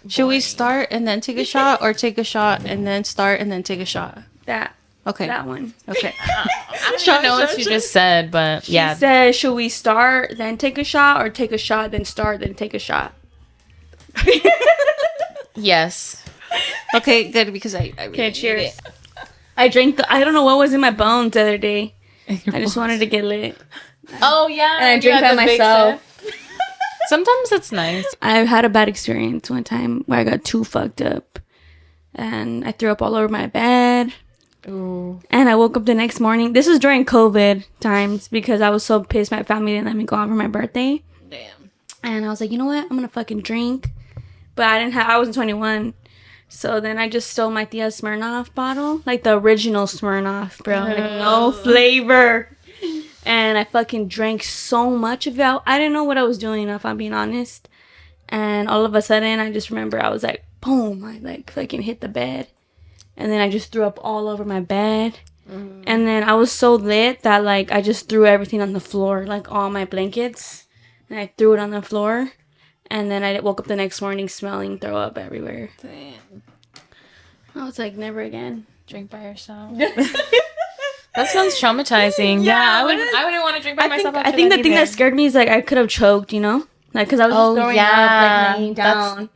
Should we start and then take a shot, or take a shot and then start and then take a shot? Okay. That one. Okay. I don't even know what you just said, but yeah. She said, should we start, then take a shot, or take a shot, then start, then take a shot? Yes. Okay, good, because I really Okay, need cheers. it. I drank I don't know what was in my bones the other day. I just wanted to get lit. Oh yeah. And I you drink had by the big myself. sip. Sometimes it's nice. I had a bad experience one time where I got too fucked up. And I threw up all over my bed. Ooh. And I woke up the next morning. This was during COVID times because I was so pissed my family didn't let me go out for my birthday. Damn. And I was like, you know what? I'm gonna fucking drink. But I wasn't 21. So then I just stole my Tia's Smirnoff bottle. Like the original Smirnoff, bro. Like no flavor. And I fucking drank so much of it. I didn't know what I was doing, if I'm being honest. And all of a sudden, I just remember I was like, boom. I like fucking hit the bed. And then I just threw up all over my bed. And then I was so lit that like I just threw everything on the floor. Like all my blankets. And I threw it on the floor. And then I woke up the next morning smelling throw up everywhere. Damn. I was like, never again. Drink by yourself. That sounds traumatizing. Yeah, I wouldn't want to drink by myself. I think the thing that scared me is like I could have choked, you know? Like, because I was just throwing up, like laying down.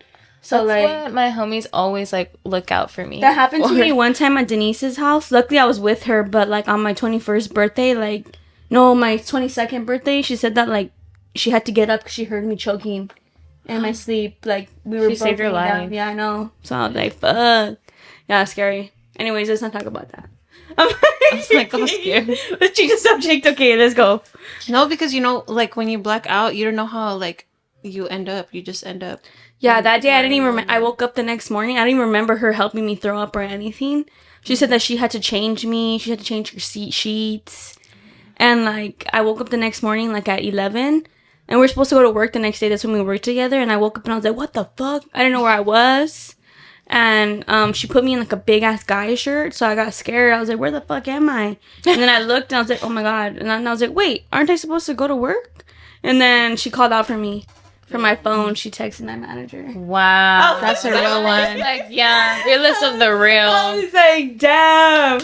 So That's like what my homies always like look out for me. that happened to me one time at Denise's house. Luckily I was with her, but like on my 21st birthday, my 22nd birthday, she said that like she had to get up because she heard me choking in my sleep. Like we were She saved your both laying down. life. Yeah, I know. So I was like, fuck. Yeah, scary. Anyways, let's not talk about that. I'm like, I'm scared. Let's change the subject. Okay, let's go. No, because like when you black out, you don't know how like you end up. You just end up. Yeah, that day I didn't even remember. I woke up the next morning. I didn't even remember her helping me throw up or anything. She said that she had to change me. She had to change her seat sheets. And like I woke up the next morning like at 11. And we're supposed to go to work the next day. That's when we worked together. And I woke up and I was like, what the fuck? I didn't know where I was. And she put me in like a big ass guy shirt. So I got scared. I was like, where the fuck am I? And then I looked and I was like, oh my God. And then I was like, wait, aren't I supposed to go to work? And then she called out for me. From my phone, she texted my manager. Wow. That's a real one. Like, yeah, realist of the I real. was like, damn.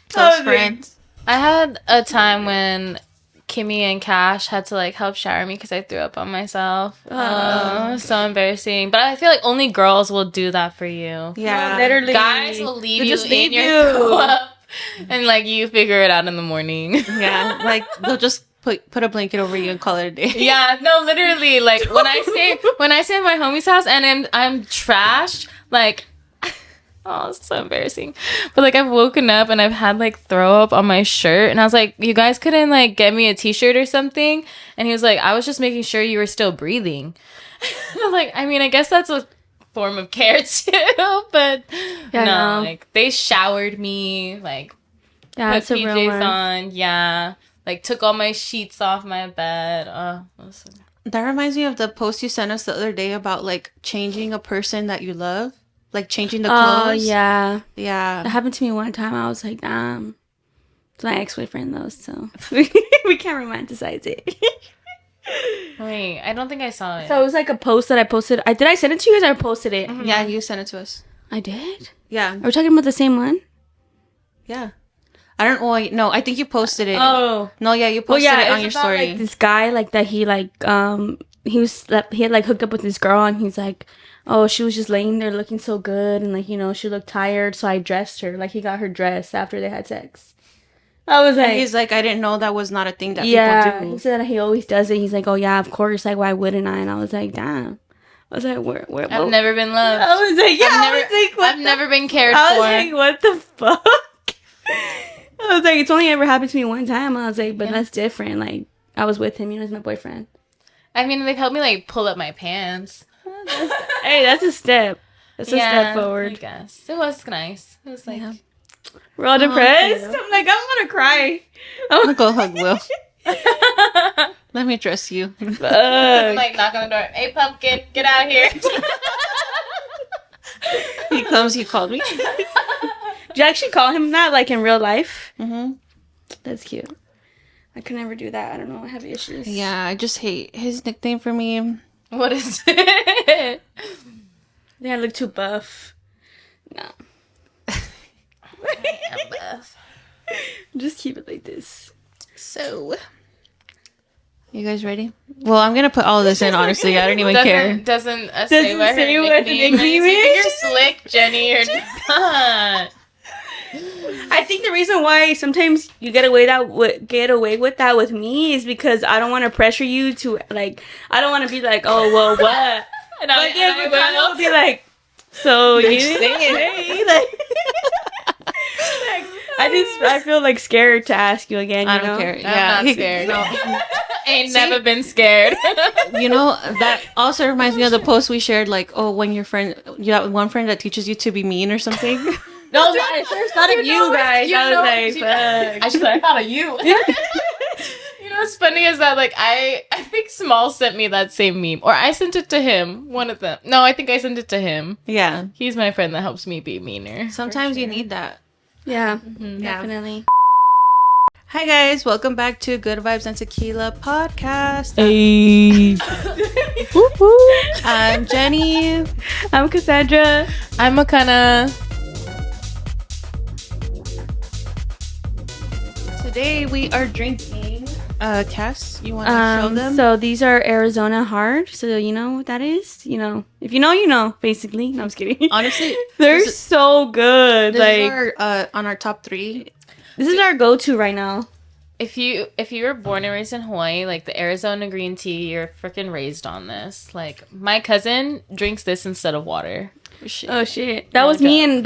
Close friends. I had a time when Kimmy and Cash had to like help shower me because I threw up on myself. Oh, so embarrassing. But I feel like only girls will do that for you. Yeah. Literally. Guys will leave They'll you just in leave your you. throw up, and like you figure it out in the morning. Yeah. Like they'll just put a blanket over you and call it a day. Yeah, no, literally, like when I say at my homie's house and I'm trashed, like, oh, it's so embarrassing. But like I've woken up and I've had like throw up on my shirt, and I was like, you guys couldn't like get me a t-shirt or something? And he was like, I was just making sure you were still breathing. I was like, I mean, I guess that's a form of care too, but Yeah, no, no. like they showered me, like Yeah, put it's a real PJs one. on, yeah. Like, took all my sheets off my bed. That reminds me of the post you sent us the other day about like changing a person that you love, like changing the clothes. Oh, yeah. That Yeah. happened to me one time. I was like, damn. It's my ex-boyfriend, though, so we can't romanticize it. Wait, I don't think I saw it. So it was like a post that I posted. Did I send it to you guys or I posted it? Yeah, you sent it to us. I did? Yeah. Are we talking about the same one? Yeah. I don't know. No, I think you posted it. Oh. No, yeah, you Well, posted yeah, it on it's your about, story. like, this guy, like, that he, like, he had, like, hooked up with this girl, and he's like, oh, she was just laying there looking so good, and, like, you know, she looked tired, so I dressed her. Like, he got her dressed after they had sex. I was like... And he's like, I didn't know that was not a thing that yeah, people he do. said that he always does it. He's like, oh, yeah, of course. Like, why wouldn't I? And I was like, damn. I was like, where I've never been loved. I was like, yeah, I've never been cared I was for. like, what the fuck? I was like, it's only ever happened to me one time. I was like, but that's different. Like, I was with him. You know, he's my boyfriend. I mean, they've helped me, like, pull up my pants. Hey, that's a step. That's a step I forward. guess. It was nice. It was like... We're all depressed. I'm like, I'm gonna cry. I'm gonna go hug Will. Let me dress you. I'm Fuck. like, knock on the door. Hey, pumpkin, get out here. He comes, he called me. Did you actually call him that, like, in real life? Mm-hmm. That's cute. I could never do that. I don't know. I have issues. Yeah, I just hate his nickname for me. What is it? I think I look too buff. No. Just keep it like this. So, you guys ready? Well, I'm gonna put all of this in. Honestly, I don't even care. Doesn't say Doesn't what say her what the nickname is. nickname You think is? you're slick, Jenny. You're not. I think the reason why sometimes you get away with that with me is because I don't want to pressure you to like. I don't want to be like, oh well, what? And I, But yeah, and I we kind will. of be like, so you say it, like, I feel like scared to ask you again. You I know? don't care. I'm not scared. Ain't never been scared. You know, that also reminds me of the post we shared. Like, oh, when your friend, you have one friend that teaches you to be mean or something. No, I first thought of you guys. I was like, fuck. I should have thought of you. You know what's funny is that like I think Small sent me that same meme, or I sent it to him. One of them. No, I think I sent it to him. Yeah. He's my friend that helps me be meaner. Sometimes you need that. Yeah, Yeah. definitely. Hi guys, welcome back to Good Vibes and Tequila podcast. Hey. I'm Jenny. I'm Cassandra. I'm Makana. Today we are drinking. Cass, you want to show them? So these are Arizona Hard. So you know what that is? You know, if you know, you know. Basically, no, I'm just kidding. Honestly, They're this is- so good. this Like is our, on our top 3. this is our go-to right now. If you were born and raised in Hawaii, like the Arizona green tea, you're freaking raised on this. Like my cousin drinks this instead of water. Oh shit, that was me in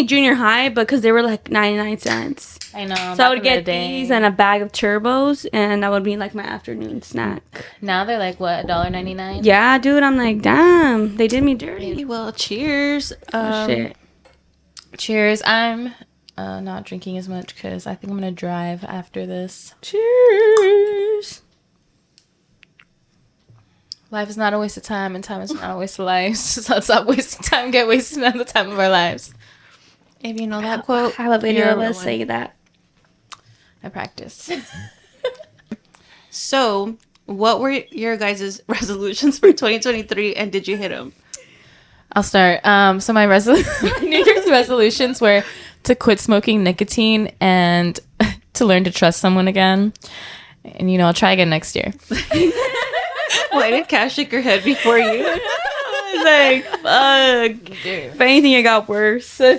junior high because they were like 99 cents. I know. So I would get these and a bag of turbos, and that would be like my afternoon snack. Now they're like what, $1.99? Yeah, dude, I'm like, damn, they did me dirty. Well, cheers. Oh, shit. Cheers. I'm not drinking as much because I think I'm gonna drive after this. Cheers. Life is not a waste of time, and time is not a waste of life. So let's stop wasting time, get wasted on the time of our lives. If you know that quote, I have a video you're of a real us one. saying that. I practice. So, what were your guys' resolutions for 2023, and did you hit them? I'll start. So my New Year's resolutions were to quit smoking nicotine and to learn to trust someone again. And I'll try again next year. Why did Cass shake her head before you? I was like, fuck. If anything, it got worse. I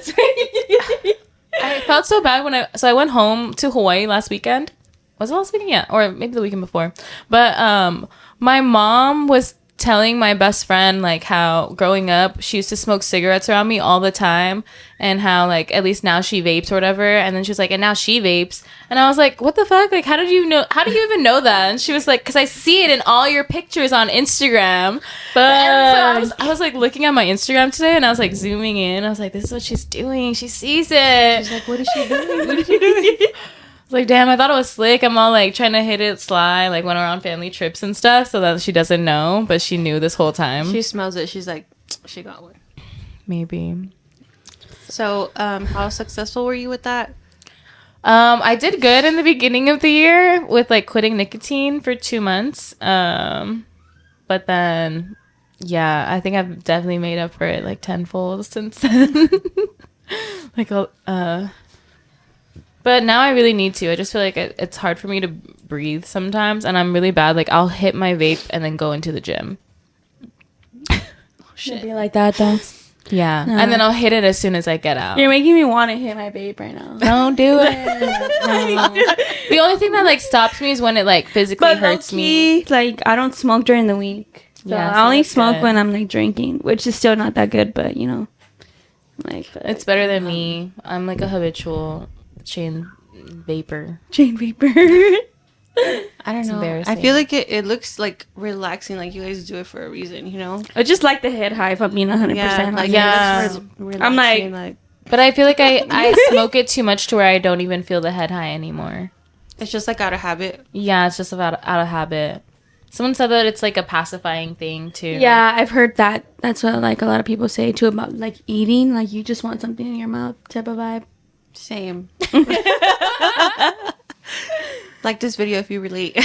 felt so bad when I went home to Hawaii last weekend. Was it last weekend? Yeah, or maybe the weekend before. But my mom was telling my best friend like how growing up she used to smoke cigarettes around me all the time, and how like at least now she vapes or whatever. And then she was like, and now she vapes. And I was like, what the fuck? Like, how do you even know that? And she was like, because I see it in all your pictures on Instagram. And so I was like looking at my Instagram today, and I was like zooming in. I was like, this is what she's doing. She sees it. She's like, what is she doing? What is she doing? I was like, damn, I thought it was slick. I'm all like trying to hit it sly, like when we're on family trips and stuff, so that she doesn't know, but she knew this whole time. She smells it. She's like, she got one. Maybe. So, how successful were you with that? I did good in the beginning of the year with like quitting nicotine for 2 months. But then, yeah, I think I've definitely made up for it like tenfold since then. But now I really need to. I just feel like it's hard for me to breathe sometimes, and I'm really bad. Like I'll hit my vape and then go into the gym. Should be like that though. Yeah, No. and then I'll hit it as soon as I get out. You're making me want to hit my vape right now. Don't do it. No. The only thing that like stops me is when it like physically hurts me. Like I don't smoke during the week. So Yeah, I so only that's smoke good. when I'm like drinking, which is still not that good, but like It's better than me. I'm like a habitual chain vapor. chain vapor. I don't It's know. embarrassing. I feel like it looks like relaxing. Like you guys do it for a reason, you know? I just like the head high. If I'm being 100%. Yeah, like Yeah. it looks relaxing, I'm like- But I feel like I smoke it too much to where I don't even feel the head high anymore. it's just like out of habit. Yeah, it's just about out of habit. Someone said that it's like a pacifying thing too. Yeah, I've heard that. That's what like a lot of people say too about like eating. Like you just want something in your mouth type of vibe. Same. Like this video if you relate.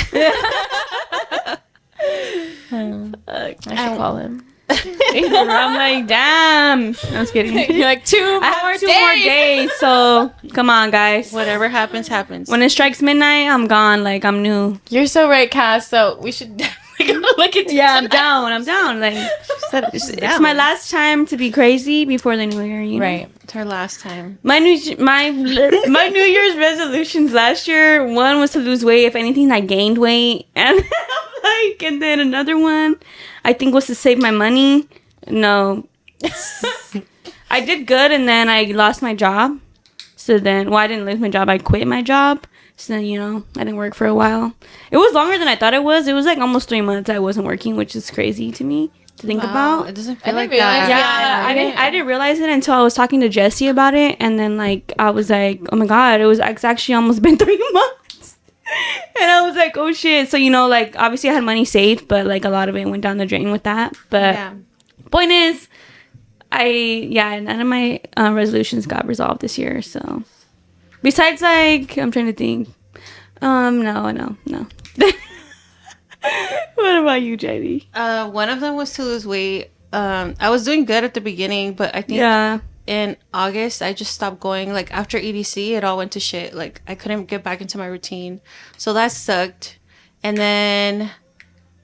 I should call him. I'm like, damn. I was kidding. You're like, I have 2 more days, so come on, guys. Whatever happens, happens. When it strikes midnight, I'm gone. Like, I'm new. You're so right, Cass. So we should definitely go look into Yeah, I'm tonight. down. Like, It's it's my last time to be crazy before the new year, you know? Right. It's her last time. My New Year's resolutions last year, one was to lose weight. If anything, I gained weight. And then another one, I think, was to save my money. No. I did good, and then I lost my job. So then, well, I didn't lose my job. I quit my job. So then, I didn't work for a while. It was longer than I thought it was. It was like almost 3 months I wasn't working, which is crazy to me to think about. It doesn't I feel didn't like realize that. Yeah, I didn't realize it until I was talking to Jesse about it, and then like I was like, oh my god, it's actually almost been 3 months, and I was like, oh shit. So like obviously I had money saved, but like a lot of it went down the drain with that. But Yeah. point is, none of my resolutions got resolved this year. So besides, like, I'm trying to think. No. What about you, JD? One of them was to lose weight. I was doing good at the beginning, but I think in August I just stopped going. Like after EDC, it all went to shit. Like I couldn't get back into my routine, so that sucked. And then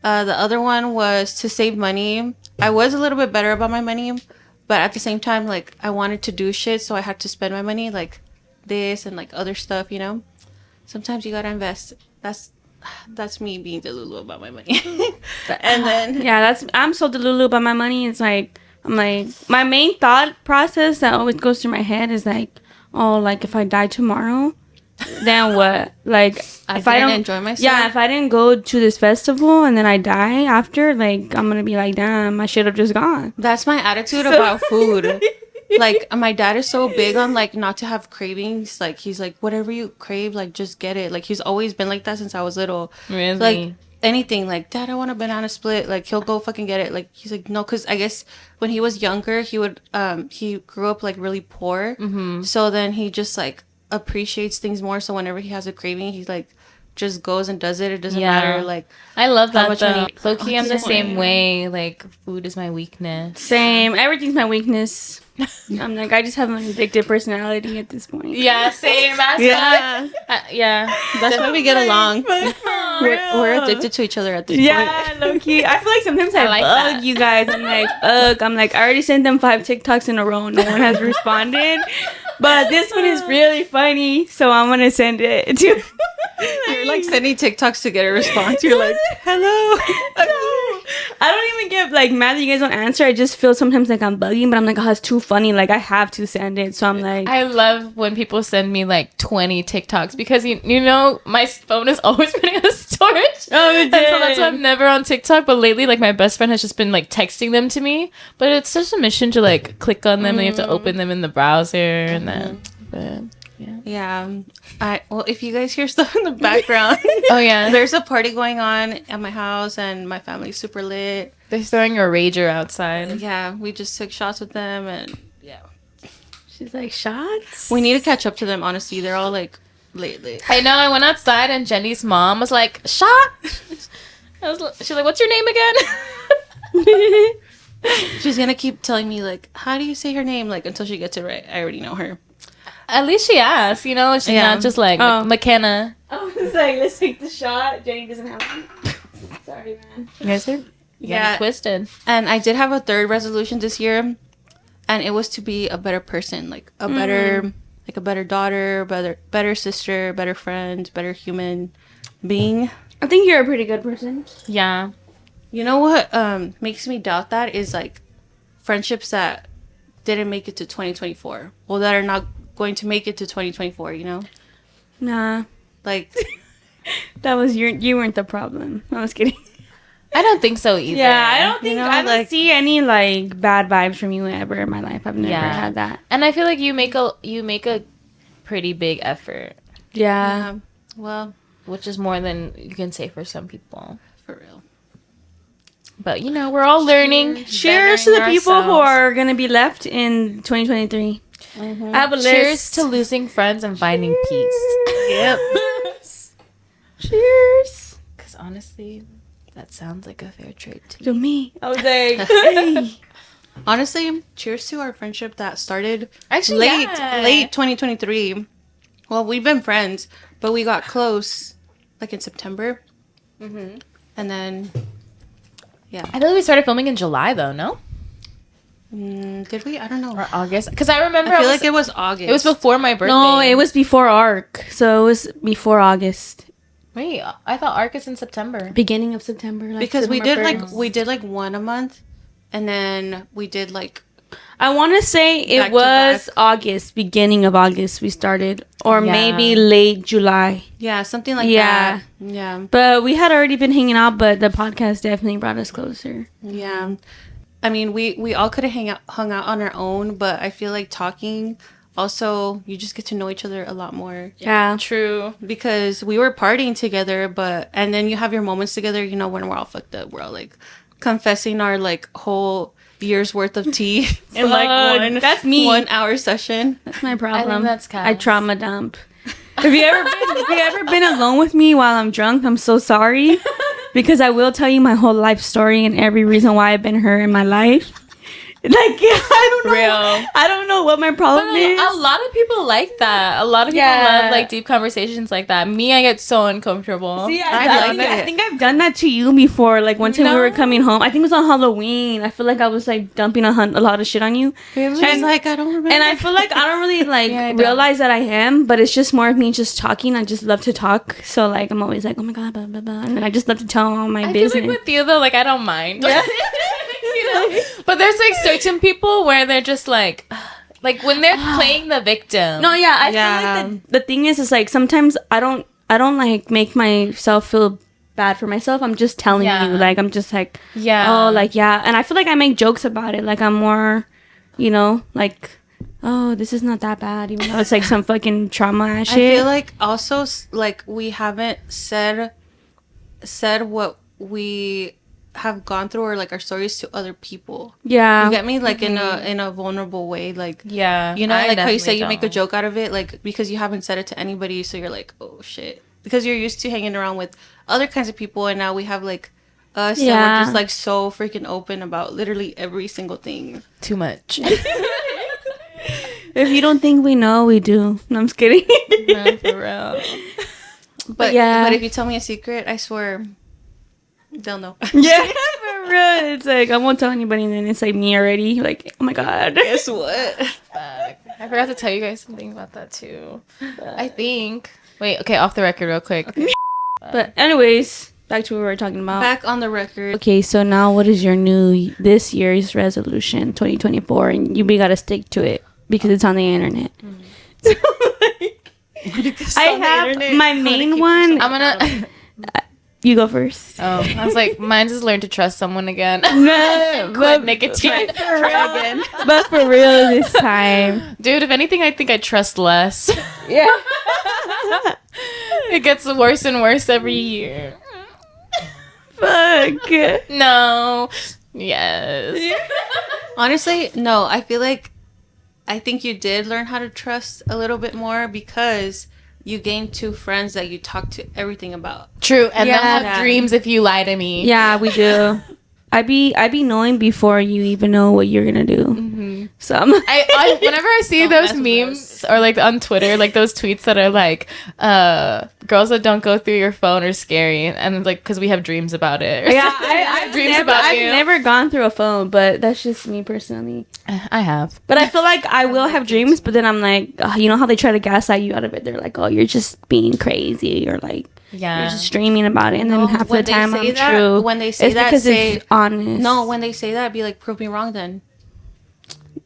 the other one was to save money. I was a little bit better about my money, but at the same time, like I wanted to do shit, so I had to spend my money like this and like other stuff. Sometimes you gotta invest. That's me being delulu about my money. And then I'm so delulu about my money. It's like I'm like, my main thought process that always goes through my head is like, oh, like if I die tomorrow, then what? Like I if I don't enjoy myself. Yeah, if I didn't go to this festival and then I die after, like I'm gonna be like, damn, I should have just gone. That's my attitude about food. Like my dad is so big on like not to have cravings. Like he's like, whatever you crave, like just get it. Like he's always been like that since I was little. Really? Like anything, like Dad, I want a banana split. Like he'll go fucking get it. Like he's like, no, because I guess when he was younger, he grew up like really poor. Mm-hmm. So then he just like appreciates things more. So whenever he has a craving, he's like just goes and does it. It doesn't matter. Like I love how that much though. money- Low-key, I'm the that's same funny. way. Like food is my weakness. Same. Everything's my weakness. I'm like, I just have an addictive personality at this point. Yeah, same. As Yeah. yeah. That's why we get along. We're addicted to each other at this point. Yeah, low key. I feel like sometimes I like bug that. you guys. I'm like, ugh. I'm like, I already sent them 5 TikToks in a row. No one has responded. But this one is really funny, so I'm gonna send it to. You're like sending TikToks to get a response. You're like, hello. I don't even get like mad that you guys don't answer. I just feel sometimes like I'm bugging, but I'm like, oh, it's too funny. Like I have to send it, so I'm like, I love when people send me like 20 TikToks because you know my phone is always running out of storage. Oh, and so that's why I'm never on TikTok. But lately, like my best friend has just been like texting them to me. But it's such a mission to like click on them and you have to open them in the browser and then. But Yeah. Well, if you guys hear stuff in the background, oh yeah, there's a party going on at my house and my family's super lit. they're throwing a rager outside. Yeah, we just took shots with them and yeah. she's like, shots. We need to catch up to them, honestly. They're all like lit. I know. I went outside and Jenny's mom was like, "Shot." She's like, "What's your name again?" She's gonna keep telling me like, how do you say her name? Like until she gets it right. I already know her. At least she asked. You know, she's Yeah. not just like Oh. McKenna. I was like, let's take the shot. Jenny doesn't have one. Sorry, man. You guys are Yeah. twisted. And I did have a third resolution this year, and it was to be a better person, like a better daughter, better sister, better friend, better human being. I think you're a pretty good person. Yeah. You know what makes me doubt that is like friendships that didn't make it to 2024. Well, that are not going to make it to 2024, you know? Nah, Like that was you weren't the problem. I was kidding. I don't think so either. Yeah, I don't think know, I don't like- see any like bad vibes from you ever in my life. I've never Yeah. had that. And I feel like you make a pretty big effort, Yeah. well, which is more than you can say for some people. for real. But you know, we're all learning. Cheers to the bettering people who ourselves. are gonna be left in 2023. I have a list. Cheers to losing friends and finding peace. Yep. Cheers. Because honestly, That sounds like a fair trade to To me. I was like, hey. Honestly, cheers to our friendship that started Actually, late 2023. Well, we've been friends, but we got close like in September. Mm-hmm. And then, yeah. I thought we started filming in July, though, no? Did we? I don't know. Or August? Because I remember I feel like it was August. It was before my birthday. No, it was before ARC. So it was before August. Wait, I thought ARC is in September. Beginning of September. Like because we did September like one a month. And then we did like... I want to say it was August, beginning of August we started. Or maybe late July. Yeah, something like that. Yeah. But we had already been hanging out, but the podcast definitely brought us closer. Yeah. I mean, we all could have hung out on our own, but I feel like talking... Also, you just get to know each other a lot more. Yeah. True. Because we were partying together, and then you have your moments together, you know, when we're all fucked up. We're all like confessing our like whole year's worth of tea in like that's me. 1 hour session. That's my problem. I think that's Cass. I trauma dump. Have you ever been alone with me while I'm drunk? I'm so sorry. Because I will tell you my whole life story and every reason why I've been hurt in my life. Like, I don't know. Real. I don't know what my problem is. A lot of people like that. A lot of people love like deep conversations like that. Me, I get so uncomfortable. See, I think I've done that to you before. Like one time we were coming home. I think it was on Halloween. I feel like I was like dumping a lot of shit on you. Really? And like I don't remember. And I feel like I don't really like realize that I am, but it's just more of me just talking. I just love to talk. So like I'm always like, oh my god, blah blah blah, and then I just love to tell all my business. I feel like with you though, like I don't mind. Yeah. You know? But there's like certain people where they're just like when they're playing the victim. No, yeah, I feel like the thing is like sometimes I don't like make myself feel bad for myself. I'm just telling you, like I'm just like, oh, like and I feel like I make jokes about it. Like I'm more, you know, like, oh, this is not that bad, even though it's like some fucking trauma shit. I feel like also like we haven't said what we have gone through or like our stories to other people. Yeah, you get me? Like in a vulnerable way. Like you know, like how you say you make a joke out of it, like because you haven't said it to anybody, so you're like, oh shit, because you're used to hanging around with other kinds of people, and now we have like us, and we're just like so freaking open about literally every single thing. Too much. If you don't think we know, we do. No, I'm just kidding. No, for real. But if you tell me a secret, I swear they'll know. Yeah, for real. It's like I won't tell anybody, and then it's like me already. Like, oh my god. Guess what? Fuck. I forgot to tell you guys something about that too. I think. Wait. Okay. Off the record, real quick. Okay. But anyways, back to what we were talking about. Back on the record. Okay, so now what is your this year's resolution, 2024, and we gotta stick to it because it's on the internet. I have my main one. I'm gonna. You go first. Oh, I was like, mine's is learn to trust someone again. No, quit nicotine. Try again. But for real this time. Dude, if anything, I think I trust less. Yeah. It gets worse and worse every year. Fuck. No. Yes. Honestly, no. I think you did learn how to trust a little bit more because you gained 2 friends that you talk to everything about. True, and they'll have dreams if you lie to me. Yeah, we do. I be knowing before you even know what you're gonna do. Mm-hmm. So I whenever I see those memes or like on Twitter, like those tweets that are like, girls that don't go through your phone are scary, and it's like because we have dreams about it. Yeah, I have dreams about you. I've never gone through a phone, but that's just me personally. I have, but I feel like I will have dreams, but then I'm like, you know how they try to gaslight you out of it? They're like, oh, you're just being crazy, or like. Yeah, you're just dreaming about it, and then half the time I'm true. When they say it's that, because it's honest. No, when they say that, be like, prove me wrong. Then,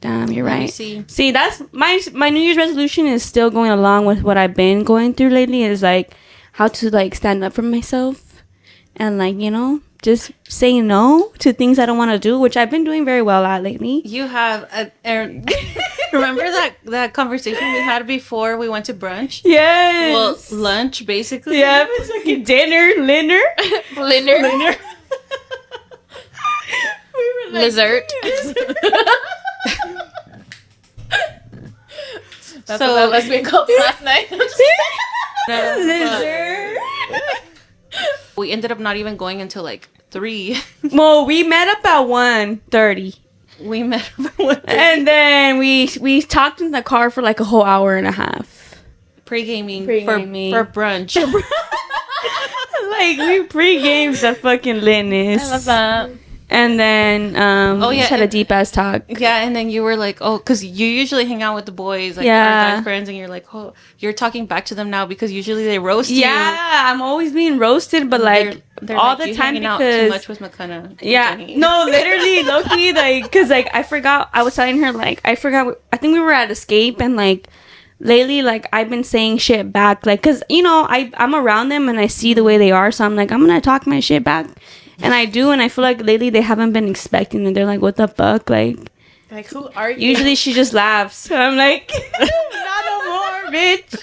damn, you're right. See, that's my New Year's resolution is still going along with what I've been going through lately. Is like how to like stand up for myself, and like just say no to things I don't want to do, which I've been doing very well at lately. You have, remember that conversation we had before we went to brunch? Yes. Well, lunch, basically. Yeah, it's like dinner. We were like, dessert. That's what that lesbian called last night. Dessert. We ended up not even going until like 3. Well, we met up at 1:30. We met up at 1:30. And then we talked in the car for like a whole hour and a half. Pre-gaming. Pre-gaming. For brunch. Like, we pre-gamed the fucking litness. I love that. And then we just had a deep ass talk. Yeah, and then you were like, oh, because you usually hang out with the boys, like Yeah. our guy friends, and you're like, oh, you're talking back to them now because usually they roast you. Yeah, I'm always being roasted, but like They're all like, the time hanging out too much because with McKenna. yeah, Jenny. no, literally, Loki, like, cause like I forgot. I was telling her like I forgot. I think we were at Escape, and like lately, like I've been saying shit back, like, cause you know I'm around them and I see the way they are, so I'm like I'm gonna talk my shit back. And I do, and I feel like lately they haven't been expecting it. They're like, what the fuck? Like who are you? usually she just laughs. So I'm like, not no more, bitch.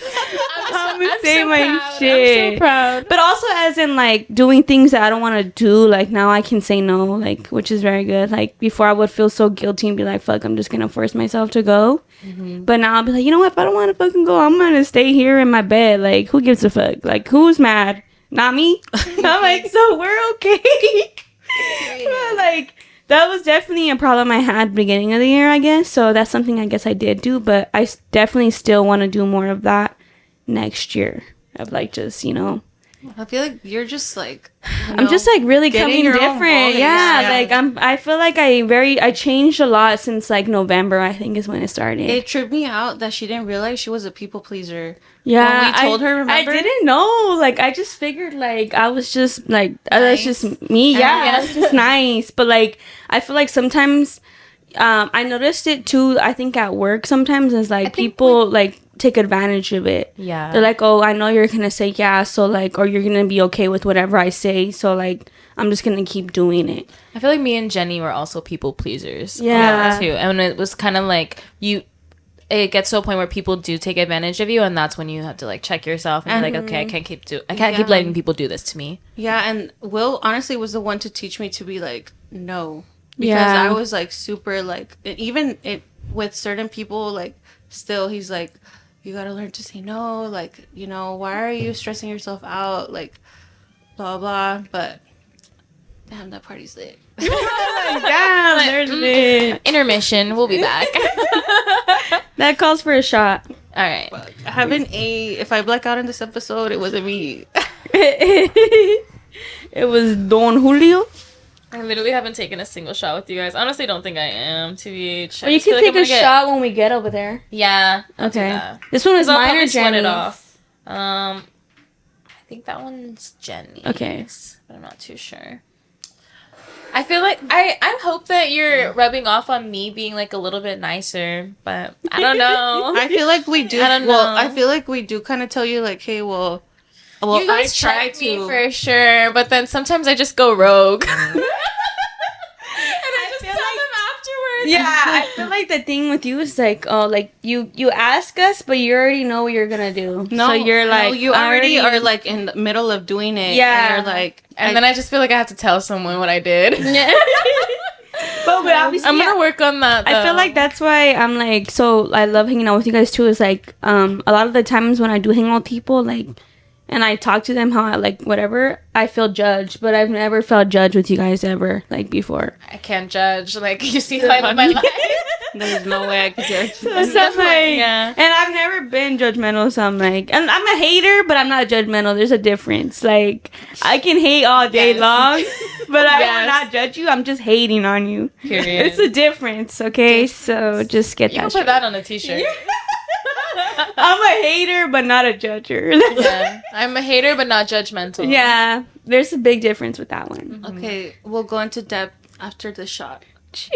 I'm gonna say my shit. I'm so proud. But also as in like doing things that I don't want to do. Like now I can say no, like, which is very good. Like before I would feel so guilty and be like, fuck, I'm just gonna force myself to go. Mm-hmm. But now I'll be like, you know what? If I don't want to fucking go, I'm gonna stay here in my bed. Like, who gives a fuck? Like, who's mad? Not me. I'm like, so we're okay. But, like, that was definitely a problem I had beginning of the year, I guess. So that's something I guess I did do. But I definitely still want to do more of that next year. Of like just, you know. I feel like you're just like I'm just like really coming your own different. voice. Yeah, Yeah. like I feel like I changed a lot since like November, I think is when it started. It tripped me out that she didn't realize she was a people pleaser. Yeah, When we told her, remember? I didn't know. Like, I just figured, like, I was just, like, that's Nice. just me. Yeah, that's just nice. But, like, I feel like sometimes, I noticed it, too, I think at work sometimes, is, like, people, like, take advantage of it. Yeah. They're like, oh, I know you're going to say yeah, so, like, or you're going to be okay with whatever I say, so, like, I'm just going to keep doing it. I feel like me and Jenny were also people pleasers. Yeah. Too. And it was kind of like it gets to a point where people do take advantage of you, and that's when you have to like check yourself and be like, okay, I can't keep letting people do this to me. Yeah, and Will honestly was the one to teach me to be like, no. Because Yeah. I was like super like, even it with certain people, like still he's like, you gotta learn to say no. Like, you know, why are you stressing yourself out? Like, blah, blah. But damn, that party's lit. Damn, there's it. Intermission. We'll be back. That calls for a shot. All right. I haven't if I black out in this episode, it wasn't me. It was Don Julio. I literally haven't taken a single shot with you guys. Honestly, don't think I am, TBH. Well, you can take a shot when we get over there. Yeah. I'll do Okay. that. This one is I'll mine probably or sweat it Jenny's? off. I think that one's Jenny's. Okay. But I'm not too sure. I feel like I hope that you're rubbing off on me being like a little bit nicer, but I don't know. I feel like we do. I don't Well, know. I feel like we do kind of tell you like, hey, well, you guys I try check me to. for sure, but then sometimes I just go rogue. And I just feel tell like- them afterwards. Yeah, I feel like the thing with you is like, oh, like you ask us, but you already know what you're gonna do. No, so you're like, you already are like in the middle of doing it. Yeah. and you're like, And then I just feel like I have to tell someone what I did. but obviously, I'm gonna work on that. I feel though. like that's why I'm like, so I love hanging out with you guys too. Is like, a lot of the times when I do hang out with people, like, and I talk to them how I like whatever, I feel judged, but I've never felt judged with you guys ever, like before. I can't judge. Like you see how I live my life. there's no way I could judge. So I'm like, Yeah. and I've never been judgmental, so I'm like, and I'm a hater, but I'm not judgmental. There's a difference. Like, I can hate all day Yes. long, but I will Yes. not judge you. I'm just hating on you. Period. It's a difference, okay? So just get You can that put straight. that on a t-shirt. I'm a hater, but not a judger. Yeah. I'm a hater, but not judgmental. Yeah, there's a big difference with that one. Okay, we'll go into depth after the shot. Cheers.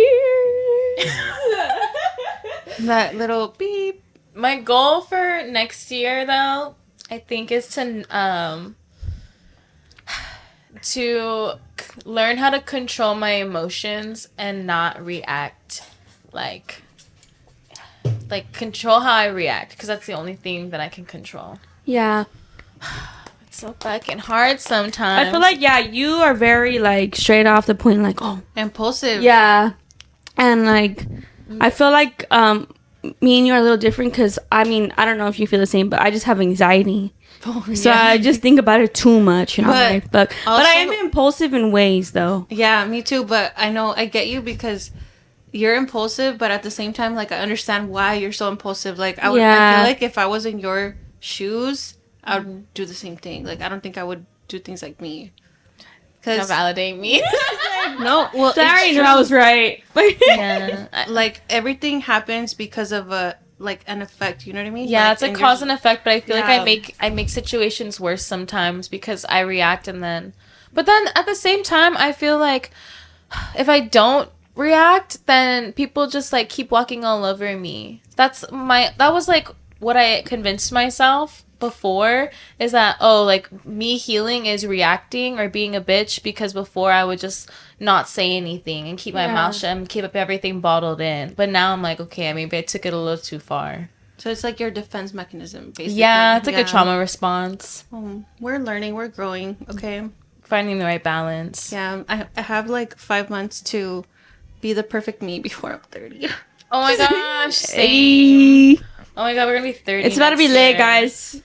That little beep. My goal for next year, though, I think, is to learn how to control my emotions and not react like control how I react, because that's the only thing that I can control. Yeah. It's so fucking hard sometimes. I feel like, yeah, you are very, like, straight off the point, like, oh, Impulsive. yeah. And, like, I feel like, me and you are a little different because I mean, I don't know if you feel the same, but I just have anxiety. Oh, so yeah. I just think about it too much. And I'm like, fuck. But I am impulsive in ways, though. Yeah, me too. But I know I get you because you're impulsive, but at the same time, like, I understand why you're so impulsive. Like, I feel like if I was in your shoes, I would do the same thing. Like, I don't think I would do things like me. Don't validate me. No, well, sorry, I was right. Yeah, like everything happens because of an effect. You know what I mean? Yeah, like, it's a cause and effect. But I feel like I make situations worse sometimes because I react but then at the same time, I feel like if I don't react, then people just like keep walking all over me. That was like what I convinced myself before, is that like me healing is reacting or being a bitch, because before I would just not say anything and keep my mouth shut and keep up everything bottled in. But now I'm like, okay, maybe I took it a little too far. So it's like your defense mechanism, basically. Yeah, it's like a trauma response. We're learning, we're growing, okay? Finding the right balance. Yeah, I have like 5 months to be the perfect me before I'm 30. Oh my gosh, same. Oh my god, we're gonna be 30. It's about to be late, guys.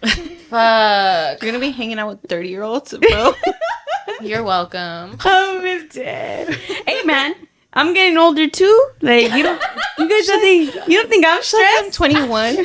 Fuck. You're gonna be hanging out with 30-year-olds, bro. You're welcome. I'm dead. Hey, man. I'm getting older too. Like, you guys don't think I'm stressed? I'm 21.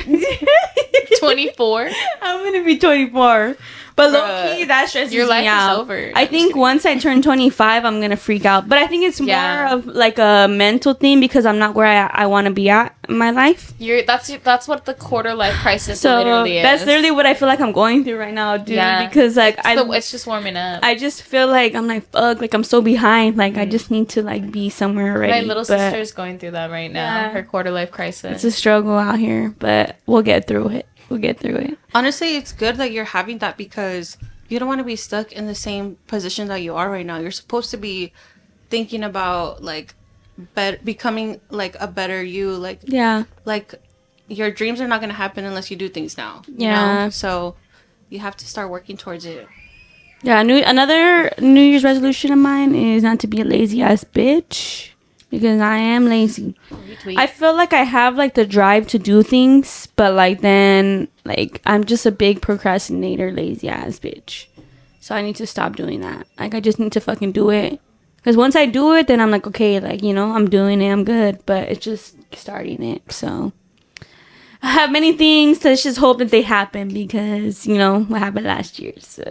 24. I'm gonna be 24. But low key, that stresses your life me out. is over. I think once I turn 25, I'm gonna freak out. But I think it's more of like a mental thing because I'm not where I want to be at in my life. That's what the quarter life crisis literally is. That's literally what I feel like I'm going through right now, dude. Yeah. Because like it's just warming up. I just feel like I'm like, fuck, like I'm so behind. Like I just need to like be somewhere already. My little sister's going through that right now. Yeah. Her quarter life crisis. It's a struggle out here, but we'll get through it. Honestly, it's good that you're having that because you don't want to be stuck in the same position that you are right now. You're supposed to be thinking about like becoming like a better you. Like, yeah, like your dreams are not going to happen unless you do things now. Yeah. You know? So you have to start working towards it. Yeah. Another New Year's resolution of mine is not to be a lazy ass bitch. Because I am lazy. Retweet. I feel like I have like the drive to do things, but like then like I'm just a big procrastinator, lazy ass bitch. So I need to stop doing that. Like I just need to fucking do it. Because once I do it, then I'm like, okay, like, you know, I'm doing it, I'm good. But it's just starting it. So I have many things. Let's just hope that they happen because, you know, what happened last year. So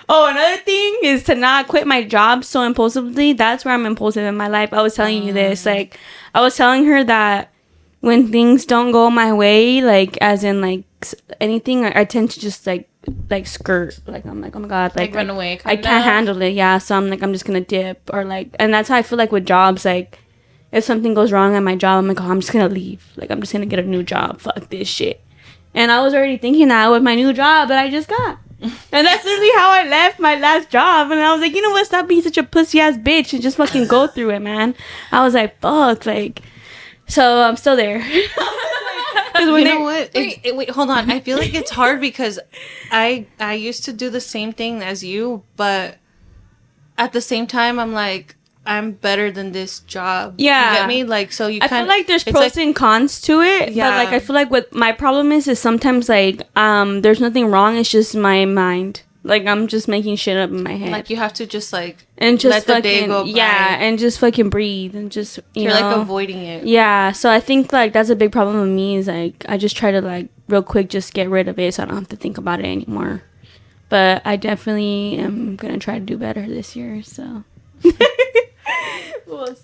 oh, another thing is to not quit my job so impulsively. That's where I'm impulsive in my life. I was telling you this. Like, I was telling her that when things don't go my way, like, as in, like, anything, I tend to just, like skirt. Like, I'm like, oh, my God. Like run away. I can't handle it. Yeah, so I'm like, I'm just going to dip. Or, like, and that's how I feel like with jobs. Like, if something goes wrong at my job, I'm like, oh, I'm just going to leave. Like, I'm just going to get a new job. Fuck this shit. And I was already thinking that with my new job that I just got. And that's literally how I left my last job. And I was like, you know what? Stop being such a pussy ass bitch and just fucking go through it, man. I was like, fuck. Like, so I'm still there. You know what? Wait, hold on. I feel like it's hard because I used to do the same thing as you, but at the same time, I'm like, I'm better than this job. Yeah. You get me? Like, so I feel like there's pros and cons to it. Yeah. But, like, I feel like what my problem is sometimes, like, there's nothing wrong. It's just my mind. Like, I'm just making shit up in my head. Like, you have to just, like, and just let fucking, the day go by. Yeah, and just fucking breathe and just, You're like, avoiding it. Yeah. So I think, like, that's a big problem with me is, like, I just try to, like, real quick just get rid of it so I don't have to think about it anymore. But I definitely am going to try to do better this year, so...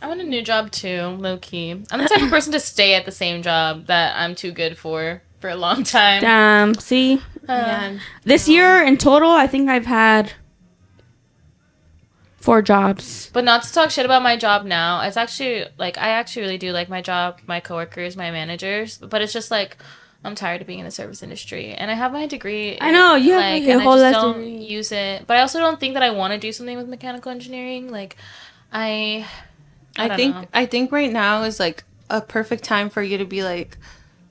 I want a new job too, low key. I'm the type of person to stay at the same job that I'm too good for a long time. See? This year in total, I think I've had 4 jobs. But not to talk shit about my job now. It's actually, like, I actually really do like my job, my coworkers, my managers. But it's just, like, I'm tired of being in the service industry. And I have my degree. I know, you have a whole I just don't use it. But I also don't think that I want to do something with mechanical engineering. Like, I think right now is like a perfect time for you to be like,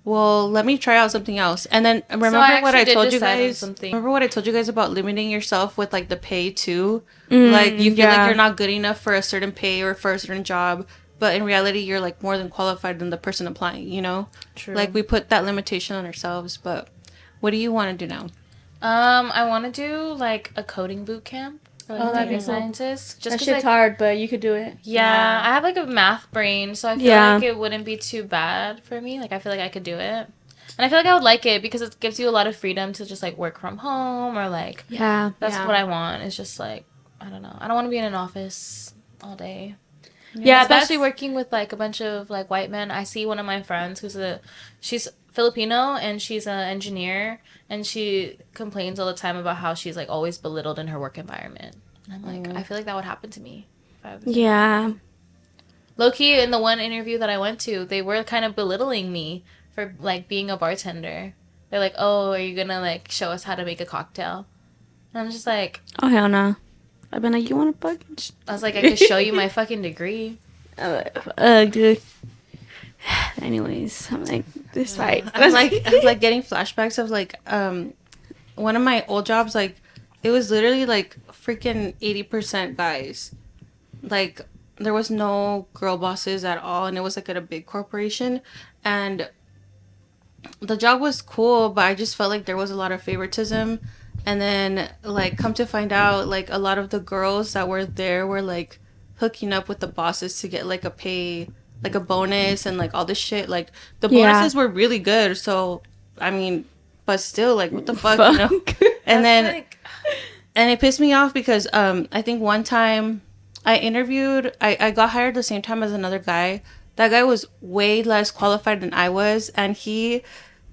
well, let me try out something else. And then remember what I told you guys? Remember what I told you guys about limiting yourself with like the pay too? Like you feel like you're not good enough for a certain pay or for a certain job. but in reality, you're like more than qualified than the person applying, you know? True. Like we put that limitation on ourselves, but what do you want to do now? I want to do like a coding boot camp for like data scientists. Just that shit's hard, but you could do it. Yeah, I have like a math brain, so I feel like it wouldn't be too bad for me. Like I feel like I could do it. And I feel like I would like it because it gives you a lot of freedom to just, like, work from home or, like... Yeah. That's what I want. It's just, like, I don't know. I don't want to be in an office all day. Yeah, especially working with, like, a bunch of, like, white men. I see one of my friends she's Filipino, and she's an engineer, and she complains all the time about how she's, like, always belittled in her work environment. And I'm like, I feel like that would happen to me. Yeah. Low-key, in the one interview that I went to, they were kind of belittling me for, like, being a bartender. They're like, oh, are you gonna, like, show us how to make a cocktail? And I'm just like... Oh, hell no. I've been like, you want to fucking... I was like, I could show you my fucking degree. Dude. Anyways, I'm like, this fight. I'm like getting flashbacks of, like, one of my old jobs, like, it was literally, like, freaking 80% guys. Like, there was no girl bosses at all, and it was, like, at a big corporation. And... the job was cool, but I just felt like there was a lot of favoritism. And then, like, come to find out, like, a lot of the girls that were there were, like, hooking up with the bosses to get, like, a pay, like, a bonus and, like, all this shit. Like, the bonuses were really good. So, I mean, but still, like, what the fuck, you know? And then, and it pissed me off because I think one time I interviewed, I got hired the same time as another guy. That guy was way less qualified than I was, and he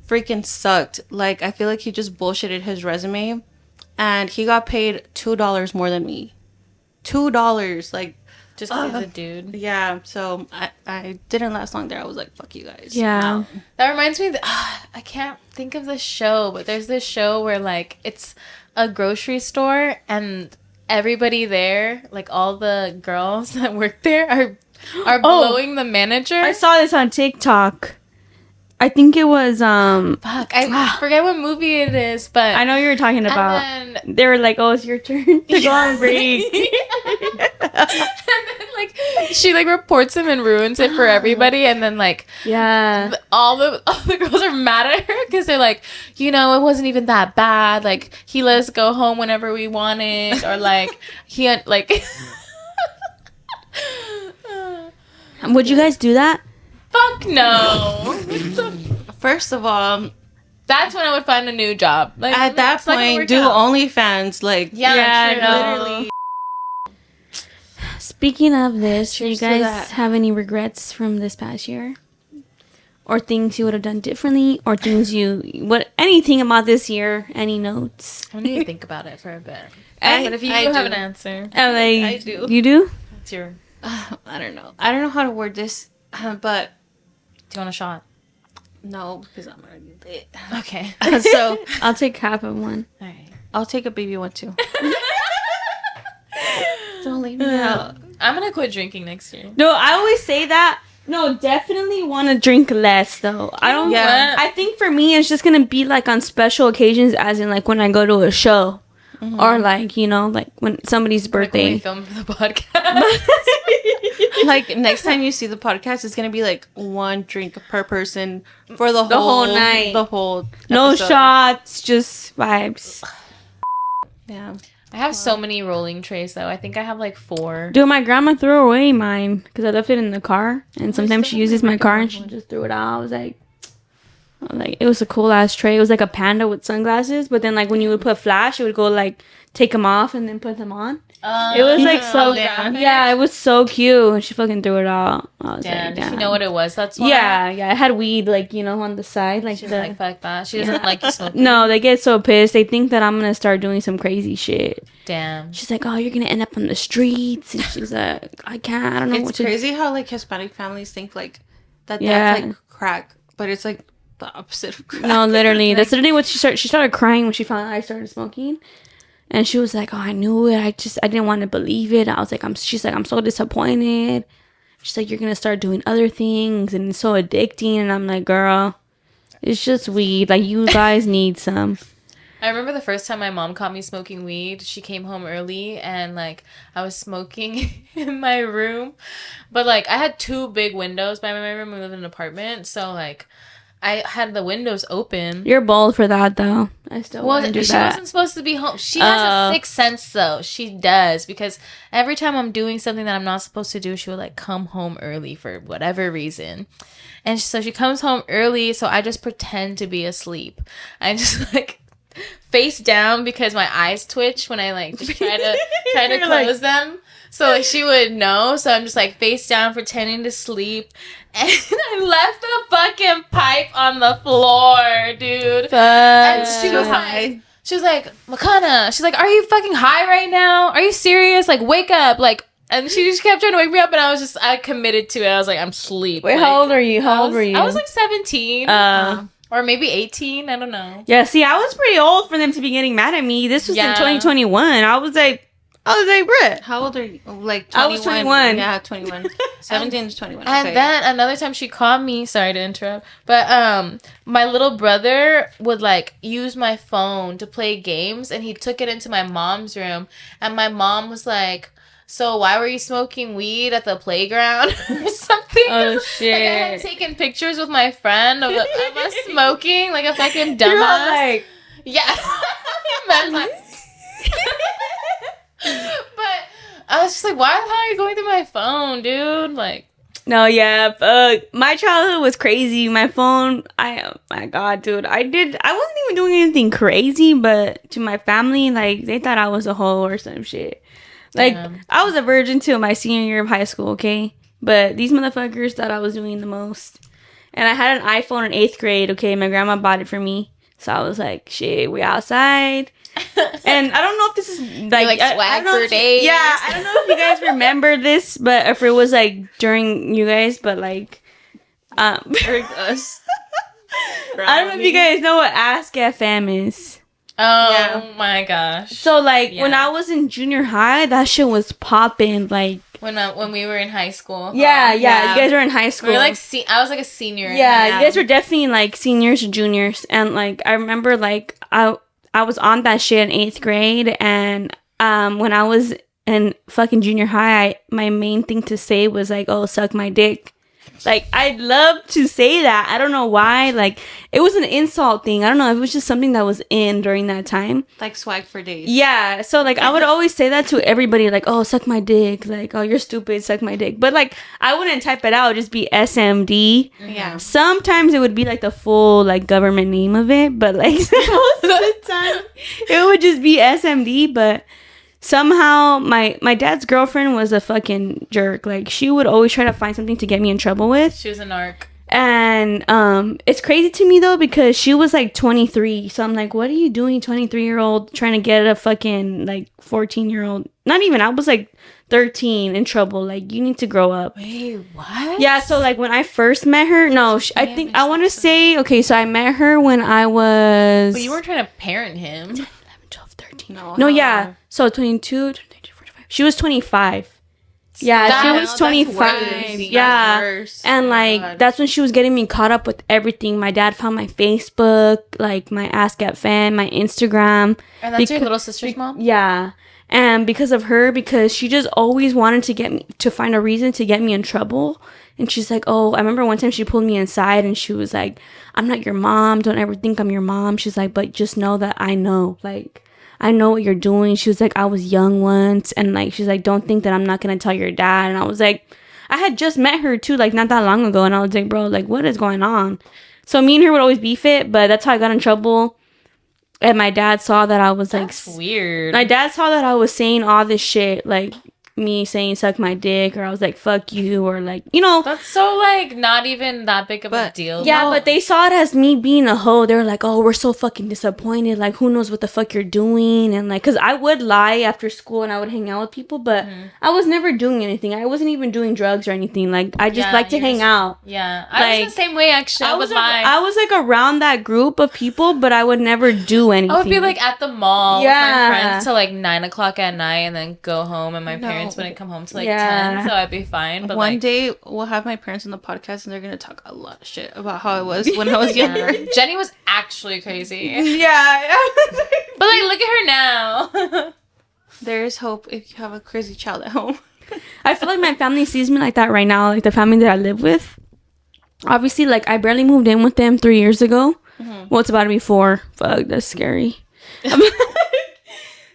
freaking sucked. Like, I feel like he just bullshitted his resume, and he got paid $2 more than me. $2, like... just because he's a dude. Yeah, so I didn't last long there. I was like, fuck you guys. Yeah. That reminds me that... I can't think of the show, but there's this show where, like, it's a grocery store, and everybody there, like, all the girls that work there are blowing the manager. I saw this on TikTok. I think it was I forget what movie it is, but I know you were talking about. They were like, "Oh, it's your turn to go on break." And then, like, she like reports him and ruins it for everybody, and then like all the girls are mad at her because they're like, you know, it wasn't even that bad. Like, he let us go home whenever we wanted, or like he had like. Would you guys do that? Fuck no. First of all, that's when I would find a new job. Like, at that point, do OnlyFans. Like, literally. Speaking of this, do you guys have any regrets from this past year? Or things you would have done differently? Or things anything about this year? Any notes? I need to think about it for a bit. But if you have an answer. I do. You do? What's your... I don't know. I don't know how to word this, but... Do you want a shot? No, because I'm already lit. Okay. So... I'll take half of one. All right. I'll take a baby one, too. Don't leave me out. I'm going to quit drinking next year. No, I always say that. No, definitely want to drink less, though. I don't... Yeah. I think for me, it's just going to be, like, on special occasions, as in, like, when I go to a show. Mm-hmm. Or, like, you know, like, when somebody's birthday. Like when we film for the podcast. Like, next time you see the podcast, it's going to be, like, one drink per person for the whole night. The whole episode. No shots, just vibes. Yeah. I have so many rolling trays, though. I think I have, like, 4. Dude, my grandma threw away mine because I left it in the car. And sometimes she uses my car and she just threw it out. I was like, it was a cool ass tray. It was like a panda with sunglasses, but then like when you would put flash, it would go like take them off and then put them on. It was like so yeah, it was so cute. And she fucking threw it out. I was damn, like, damn. Did she know what it was? That's why. Yeah. It had weed like, you know, on the side. Like she's like, fuck that. She doesn't like you smoking. No, they get so pissed. They think that I'm gonna start doing some crazy shit. Damn. She's like, oh, you're gonna end up on the streets, and she's like, I don't know. It's crazy how like Hispanic families think like that's like crack, but it's like the opposite of crack. No, literally. That's literally what she started crying when she found out I started smoking. And she was like, oh, I knew it. I didn't want to believe it. I was like, she's like, I'm so disappointed. She's like, you're going to start doing other things. And it's so addicting. And I'm like, girl, it's just weed. Like, you guys need some. I remember the first time my mom caught me smoking weed. She came home early and like I was smoking in my room, but like I had 2 big windows by my room. We live in an apartment, so like I had the windows open. You're bold for that, though. I still well, wouldn't do she that. wasn't supposed to be home. She has a sixth sense, though. She does, because every time I'm doing something that I'm not supposed to do, she will like come home early for whatever reason. And so she comes home early, so I just pretend to be asleep. I just like face down because my eyes twitch when I like just try to close them. So like she would know. So I'm just like face down pretending to sleep. And I left the fucking pipe on the floor, dude. And she was like, Makana, she's like, are you fucking high right now? Are you serious? Like, wake up. Like, and she just kept trying to wake me up, and I committed to it. I was like, I'm asleep. Wait, like, how old are you? How old were you? I was like 17. Or maybe 18. I don't know. Yeah, see, I was pretty old for them to be getting mad at me. This was in 2021. I was like, bruh. How old are you? Like 21. I was 21. Yeah, 21. 17 to 21. And then another time she called me, sorry to interrupt, but my little brother would like use my phone to play games, and he took it into my mom's room, and my mom was like, so why were you smoking weed at the playground or something? Oh shit! Like, I had taken pictures with my friend of us smoking like a fucking dumbass. Like, yeah. But I was just like, why the hell are you going through my phone, dude? Like, no, yeah, my childhood was crazy. My phone, oh my god, dude, I wasn't even doing anything crazy, but to my family, like, they thought I was a hoe or some shit. Like, I was a virgin till my senior year of high school, okay? But these motherfuckers thought I was doing the most. And I had an iPhone in 8th grade, okay? My grandma bought it for me. So I was like, shit, we outside. And I don't know if this is like swag for days. Yeah, I don't know if you guys remember this, but if it was like during you guys, but like during us. I don't know if you guys know what Ask FM is. Oh my gosh. So like when I was in junior high, that shit was popping. Like when we were in high school. Yeah. You guys were in high school. We were like I was like a senior. Yeah, you guys were definitely like seniors or juniors, and like I remember like I was on that shit in 8th grade, and when I was in fucking junior high, my main thing to say was like, oh, suck my dick. Like, I'd love to say that. I don't know why. Like, it was an insult thing. I don't know. It was just something that was in during that time. Like swag for days. Yeah. So, like, I would always say that to everybody. Like, oh, suck my dick. Like, oh, you're stupid. Suck my dick. But, like, I wouldn't type it out. It would just be SMD. Yeah. Sometimes it would be, like, the full, like, government name of it. But, like, most of the time, it would just be SMD. But somehow my dad's girlfriend was a fucking jerk. Like, she would always try to find something to get me in trouble with. She was a narc. And it's crazy to me though, because she was like 23. So I'm like, what are you doing, 23-year-old, trying to get a fucking like 14-year-old? Not even, I was like 13 in trouble. Like, you need to grow up. Wait, what? Yeah, so like when I first met her, I think I want to say, okay, so I met her when I was... But you weren't trying to parent him. 11, 12, 13. No, yeah. So 22, 23, 45. She was 25. Yeah, she was 25. Yeah. And like that's when she was getting me caught up with everything. My dad found my Facebook, like my Ask at Fan, my Instagram. And that's your little sister's mom? Yeah. And because of her, because she just always wanted to get me to find a reason to get me in trouble. And she's like, oh, I remember one time she pulled me inside and she was like, I'm not your mom. Don't ever think I'm your mom. She's like, but just know that I know. Like, I know what you're doing. She was like, I was young once. And like, she's like, don't think that I'm not going to tell your dad. And I was like, I had just met her too, like not that long ago. And I was like, bro, like what is going on? So me and her would always beef it, but that's how I got in trouble. And my dad saw that I was like... That's weird. My dad saw that I was saying all this shit, like me saying suck my dick, or I was like fuck you, or like, you know. That's so like not even that big of a deal. Yeah, but they saw it as me being a hoe. They were like, oh, we're so fucking disappointed, like who knows what the fuck you're doing. And like, because I would lie after school and I would hang out with people, but I was never doing anything. I wasn't even doing drugs or anything. Like I just like to hang out. Yeah, I was the same way actually. I was like around that group of people, but I would never do anything. I would be like at the mall with my friends till like 9 o'clock at night, and then go home, and my parents parents wouldn't come home till like 10, so I'd be fine. But one day we'll have my parents on the podcast and they're gonna talk a lot of shit about how I was when I was younger. Jenny was actually crazy. Yeah. But like, look at her now. There is hope if you have a crazy child at home. I feel like my family sees me like that right now, like the family that I live with. Obviously, like, I barely moved in with them 3 years ago. Mm-hmm. Well, it's about to be 4. Fuck, that's scary.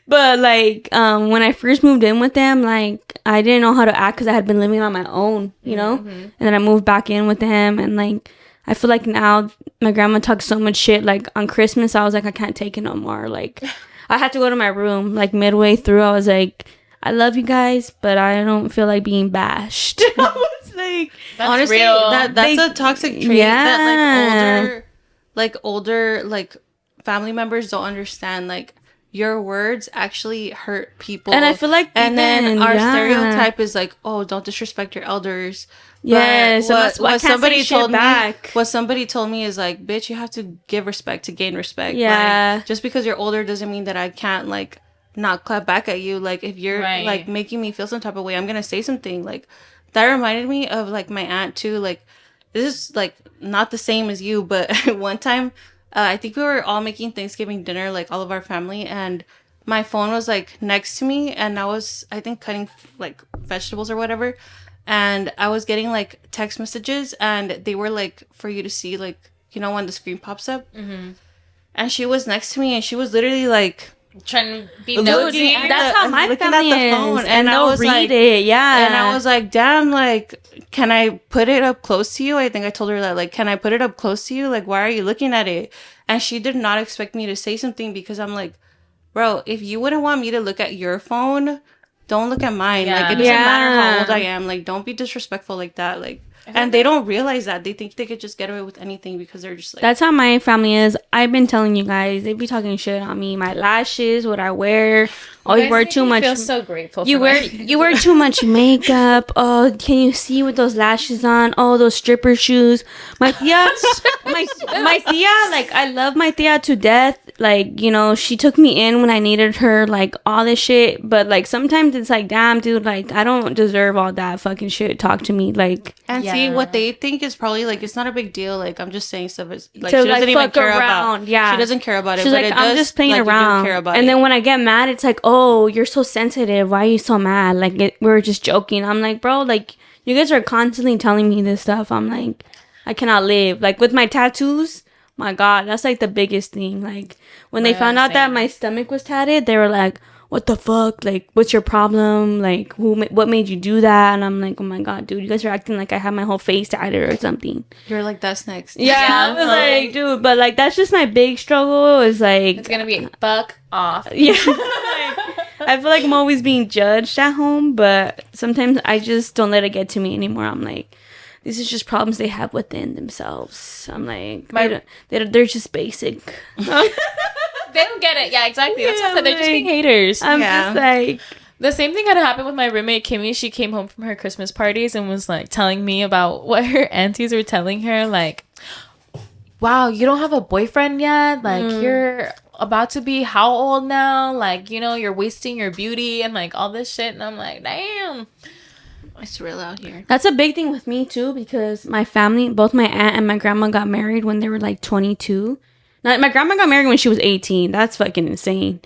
But, like, when I first moved in with them, like, I didn't know how to act because I had been living on my own, you know? Mm-hmm. And then I moved back in with them, and, like, I feel like now my grandma talks so much shit. Like, on Christmas, I was like, I can't take it no more. Like, I had to go to my room, like, midway through. I was like, I love you guys, but I don't feel like being bashed. I was like, that's honestly, real. That's a toxic trait that, like, older, like, family members don't understand. Like, your words actually hurt people. And I feel like then our stereotype is like, oh, don't disrespect your elders. Yeah, so what somebody told me, what somebody told me is like, bitch, you have to give respect to gain respect. Yeah. Like, just because you're older doesn't mean that I can't, like, not clap back at you. Like, if you're like making me feel some type of way, I'm gonna say something. Like, that reminded me of like my aunt too. Like, this is like not the same as you, but one time I think we were all making Thanksgiving dinner, like all of our family, and my phone was like next to me, and I was, I think, cutting like vegetables or whatever, and I was getting like text messages, and they were like for you to see, like, you know, when the screen pops up. Mm-hmm. And she was next to me, and she was literally like trying to be nosy. That's how my family is. Phone, and I was read like, it, yeah. And I was like, damn, like, can I put it up close to you? I think I told her that, like, can I put it up close to you? Like, why are you looking at it? And she did not expect me to say something because I'm like, bro, if you wouldn't want me to look at your phone, don't look at mine. Yeah. Like, it doesn't matter how old I am. Like, don't be disrespectful like that. Like, and they don't realize that. They think they could just get away with anything because they're just like... That's how my family is. I've been telling you guys. They be talking shit on me. My lashes, what I wear. Oh, you wear too much... I feel so grateful you wear too much makeup. Oh, can you see with those lashes on? Oh, those stripper shoes. My tia... my tia, like, I love my tia to death. Like, you know, she took me in when I needed her. Like, all this shit. But, like, sometimes it's like, damn, dude. Like, I don't deserve all that fucking shit. Talk to me. Like... And see, what they think is probably like, it's not a big deal. Like, I'm just saying stuff. Is like, she doesn't even care about. Yeah, she doesn't care about it. She's but like, it I'm just playing around. Care about and it. Then when I get mad, it's like, oh, you're so sensitive. Why are you so mad? Like, we're just joking. I'm like, bro, like, you guys are constantly telling me this stuff. I'm like, I cannot live. Like, with my tattoos, my God, that's like the biggest thing. Like, when they found out that my stomach was tatted, they were like, what the fuck? Like, what's your problem? Like, what made you do that? And I'm like, oh my God, dude, you guys are acting like I have my whole face tatted or something. You're like, that's next. Yeah, I was like, dude, but like, that's just my big struggle. Is like, it's gonna be fuck off. Yeah. I feel like I'm always being judged at home, but sometimes I just don't let it get to me anymore. I'm like, these are just problems they have within themselves. I'm like, they're just basic. They don't get it. Yeah, exactly. That's what I said. They're just being haters. I'm just like... The same thing had happened with my roommate, Kimmy. She came home from her Christmas parties and was, like, telling me about what her aunties were telling her. Like, wow, you don't have a boyfriend yet? Like, you're about to be how old now? Like, you know, you're wasting your beauty and, like, all this shit. And I'm like, damn. It's real out here. That's a big thing with me, too, because my family, both my aunt and my grandma got married when they were, like, 22. Now, my grandma got married when she was 18. That's fucking insane.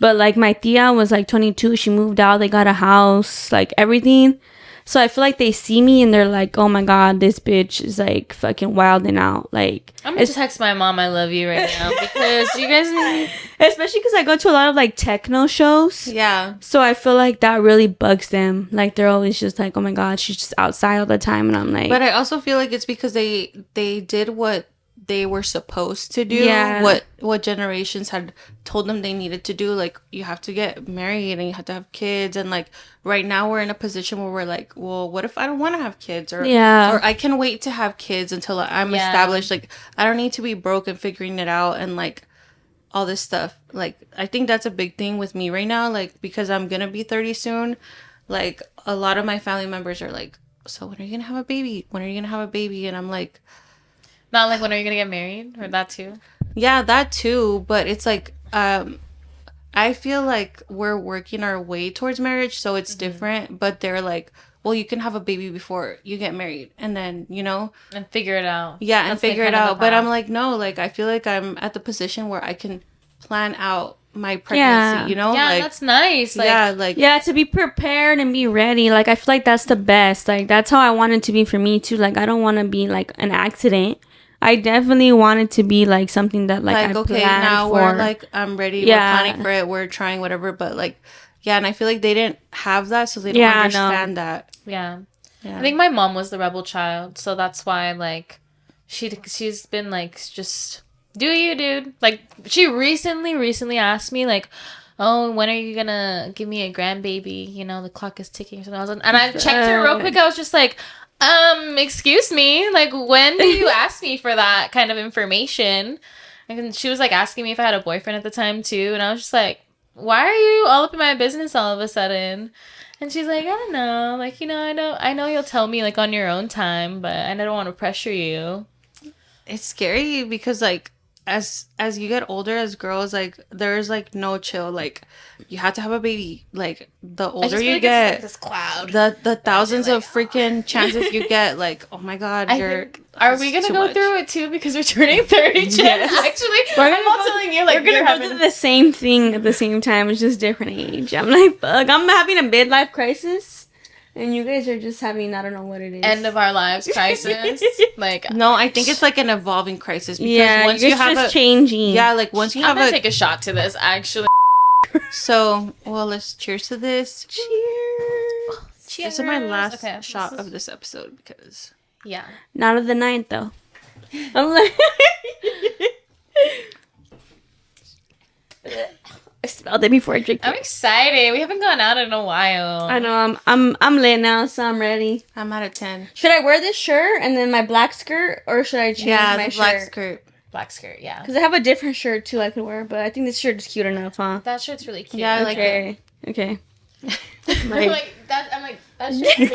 But, like, my tia was, like, 22. She moved out. They got a house. Like, everything. So, I feel like they see me and they're like, oh, my God, this bitch is, like, fucking wilding out. Like... I'm going to text my mom I love you right now. Because you guys... Especially because I go to a lot of, like, techno shows. Yeah. So, I feel like that really bugs them. Like, they're always just like, oh, my God, she's just outside all the time. And I'm like... But I also feel like it's because they did what they were supposed to do. Yeah. What generations had told them they needed to do. Like, you have to get married and you have to have kids. And, like, right now we're in a position where we're like, well, what if I don't want to have kids? Or I can wait to have kids until I'm established. Like, I don't need to be broke and figuring it out and, like, all this stuff. Like, I think that's a big thing with me right now. Like, because I'm gonna be 30 soon. Like, a lot of my family members are like, so when are you gonna have a baby? When are you gonna have a baby? And I'm like... Not like, when are you gonna get married? Or that too? Yeah, that too. But it's like, I feel like we're working our way towards marriage, so it's different. But they're like, well, you can have a baby before you get married, and then and figure it out. Yeah, and figure it out. But I'm like, no, like I feel like I'm at the position where I can plan out my pregnancy. Yeah, like, that's nice. To be prepared and be ready. Like I feel like that's the best. Like that's how I want it to be for me too. Like I don't want to be like an accident. I definitely want it to be like something that like I okay, now we're like I'm ready. We're planning for it. We're trying whatever. But like, and I feel like they didn't have that, so they don't understand that. Yeah. I think my mom was the rebel child, so that's why like she's been like just do you, dude. Like she recently asked me like, oh, when are you gonna give me a grandbaby? The clock is ticking. So and I checked her real quick. I was just like, excuse me, like when do you ask me for that kind of information? And she was like asking me if I had a boyfriend at the time too, and I was just like, why are you all up in my business all of a sudden? And she's like, I don't know, like I know you'll tell me like on your own time, but I don't want to pressure you. It's scary because like as you get older as girls, like there's like no chill. Like you have to have a baby. Like the older you get, like this cloud. The thousands of freaking chances you get. Like, oh my god, are we gonna go through it too because we're turning 30? Yes. Actually, I'm not telling you. Like we're gonna go through the same thing at the same time. It's just different age. I'm like, fuck. I'm having a midlife crisis. And you guys are just having, I don't know what it is. End of our lives crisis. Like no, I think it's like an evolving crisis because once you have just changing. Yeah, like once you I'm gonna take a shot to this actually. So, well, let's cheers to this. Cheers. Cheers. This is my last shot of this episode because not of the night though. I'm like I smelled it before I drank it. I'm excited. We haven't gone out in a while. I know. I'm lit now, so I'm ready. I'm out of 10. Should I wear this shirt and then my black skirt, or should I change my shirt? Black skirt, yeah. Because I have a different shirt too I could wear, but I think this shirt is cute enough, huh? That shirt's really cute. Yeah, I like it. Okay. I'm like that shirt's really cute.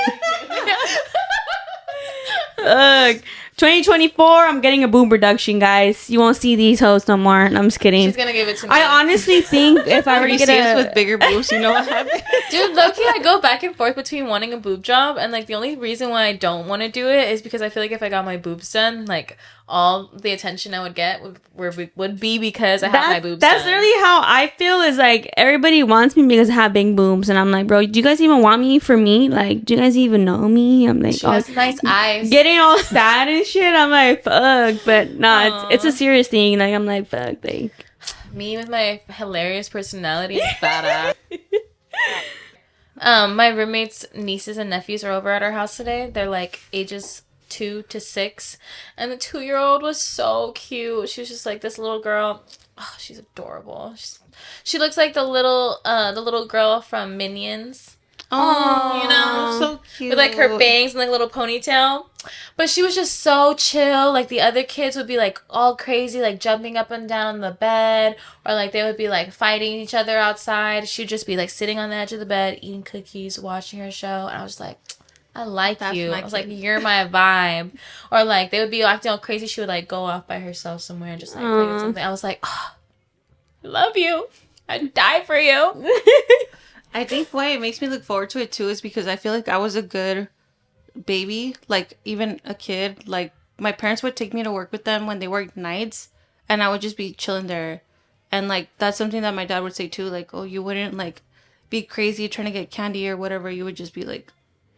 Ugh. 2024, I'm getting a boob reduction, guys. You won't see these hoes no more. I'm just kidding. She's gonna give it to me. I honestly think if I were to get us with bigger boobs, you know what happened? Dude, low-key, I go back and forth between wanting a boob job and like the only reason why I don't want to do it is because I feel like if I got my boobs done, like all the attention I would get would be because I have my boobs done. That's literally how I feel. Is like everybody wants me because I have big boobs, and I'm like, bro, do you guys even want me for me? Like, do you guys even know me? I'm like, she has nice eyes. Getting all sad and shit. I'm like, fuck, but nah, it's a serious thing. Like, I'm like, fuck, like me with my hilarious personality and fat ass. My roommates' nieces and nephews are over at our house today. They're like ages 2 to 6, and the 2-year-old was so cute. She was just like this little girl. Oh, she's adorable. She looks like the little girl from Minions. Oh, so cute. With like her bangs and like little ponytail. But she was just so chill. Like the other kids would be like all crazy, like jumping up and down on the bed, or like they would be like fighting each other outside. She'd just be like sitting on the edge of the bed, eating cookies, watching her show, and I was like, I like you. I was like, you're my vibe. Or like they would be acting all crazy. She would like go off by herself somewhere and just like play with something. I was like, oh, I love you. I'd die for you. I think why it makes me look forward to it too is because I feel like I was a good baby, like even a kid. Like my parents would take me to work with them when they worked nights, and I would just be chilling there. And like that's something that my dad would say too, like, oh, you wouldn't like be crazy trying to get candy or whatever. You would just be like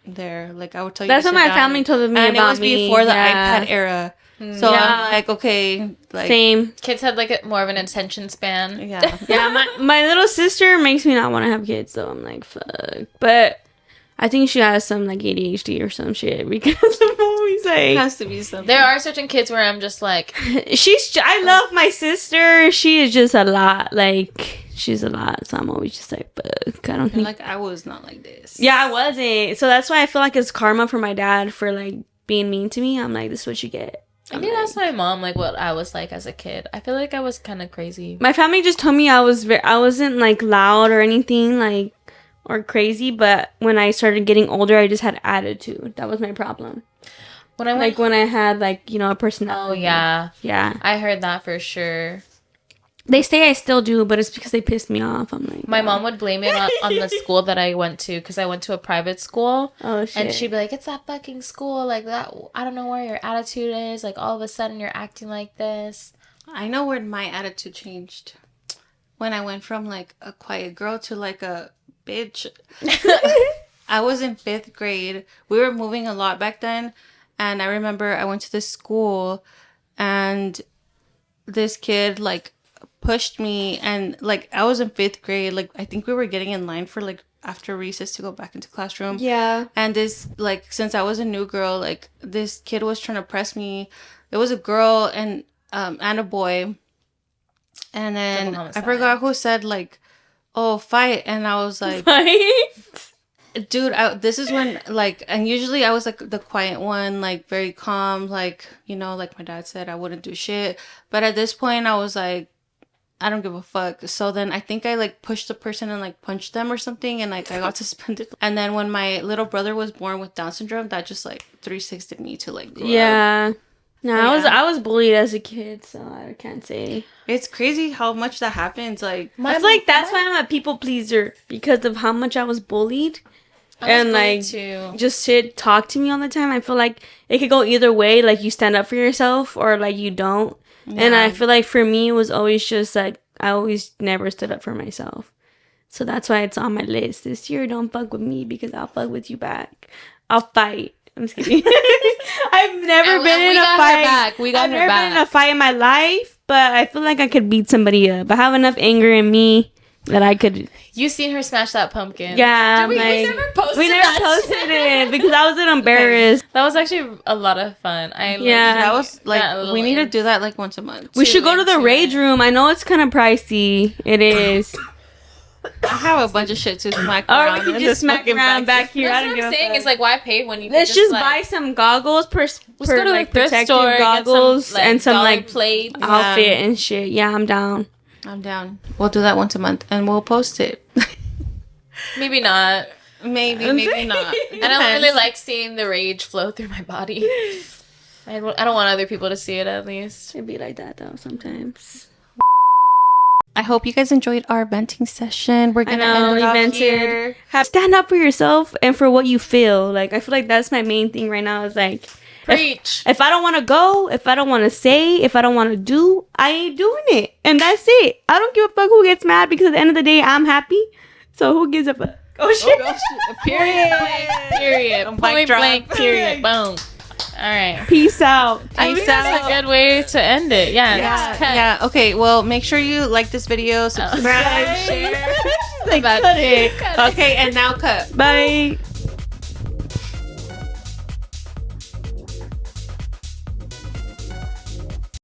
there. Like I would tell you. That's what my family told me about me. And it was before the iPad era. So I'm like, okay, like same. Kids had like more of an attention span. Yeah. Yeah, my little sister makes me not want to have kids, so I'm like, fuck. But I think she has some like ADHD or some shit because of what we say. It has to be something. There are certain kids where I'm just like, I love my sister. She is just a lot. Like she's a lot, so I'm always just like, fuck. I don't think like I was not like this. Yeah, I wasn't. So that's why I feel like it's karma for my dad for like being mean to me. I'm like, this is what you get. I need to ask my mom like what I was like as a kid. I feel like I was kind of crazy. My family just told me I wasn't like loud or anything like or crazy, but when I started getting older, I just had attitude. That was my problem. When I had like, you know, a personality. Oh yeah. Yeah. I heard that for sure. They say I still do, but it's because they pissed me off. I'm like, my mom would blame it on the school that I went to, because I went to a private school. Oh shit! And she'd be like, "It's that fucking school, like that. I don't know where your attitude is. Like all of a sudden you're acting like this." I know where my attitude changed when I went from like a quiet girl to like a bitch. I was in 5th grade. We were moving a lot back then, and I remember I went to this school, and this kid like pushed me, and like I was in 5th grade. Like I think we were getting in line for like after recess to go back into classroom. Yeah. And this like, since I was a new girl, like this kid was trying to press me. It was a girl and a boy. And then I forgot who said like, "Oh, fight," and I was like, Fight. Dude, this is when, like, and usually I was, like, the quiet one, like, very calm, like, you know, like my dad said, I wouldn't do shit. But at this point, I was, like, I don't give a fuck. So then I think I, like, pushed the person and, like, punched them or something, and, like, I got suspended. And then when my little brother was born with Down syndrome, that just, like, 360'd me to, like, grow up. No, I was bullied as a kid, so I can't say. It's crazy how much that happens, like... I feel like that's why I'm a people pleaser, because of how much I was bullied. And like just shit talk to me all the time. I feel like it could go either way, like you stand up for yourself or like you don't. Yeah. And I feel like for me it was always just like I always never stood up for myself. So that's why it's on my list this year. Don't fuck with me because I'll fuck with you back. I'll fight. I'm just kidding. I've never been in a fight. I've never been in a fight in my life, but I feel like I could beat somebody up. I have enough anger in me that I could. You seen her smash that pumpkin? Yeah, we never posted it because I was embarrassed. That was actually a lot of fun. That was like we need to do that like once a month. We should go to the rage room. I know it's kind of pricey. It is. I have a bunch of shit to smack around. Or we can just smack around back here. That's what I'm saying. Is like, why pay when you? Let's just buy some goggles let's go to like protective store, goggles and some like plate outfit and shit. Yeah, I'm down. I'm down. We'll do that once a month and we'll post it. Maybe not. Maybe not. I don't really like seeing the rage flow through my body. I don't want other people to see it, at least. It'd be like that though sometimes. I hope you guys enjoyed our venting session. We're gonna end it off here. Stand up for yourself and for what you feel. Like I feel like that's my main thing right now. Is like preach. If I don't want to go, if I don't want to say, if I don't want to do, I ain't doing it, and that's it. I don't give a fuck who gets mad because at the end of the day, I'm happy. So who gives a fuck? Oh shit! Period. Point blank. Period. Boom. All right. Peace out. That's a good way to end it. Yeah. Okay. Well, make sure you like this video, subscribe, share. Cut it. Okay, and now cut. Bye.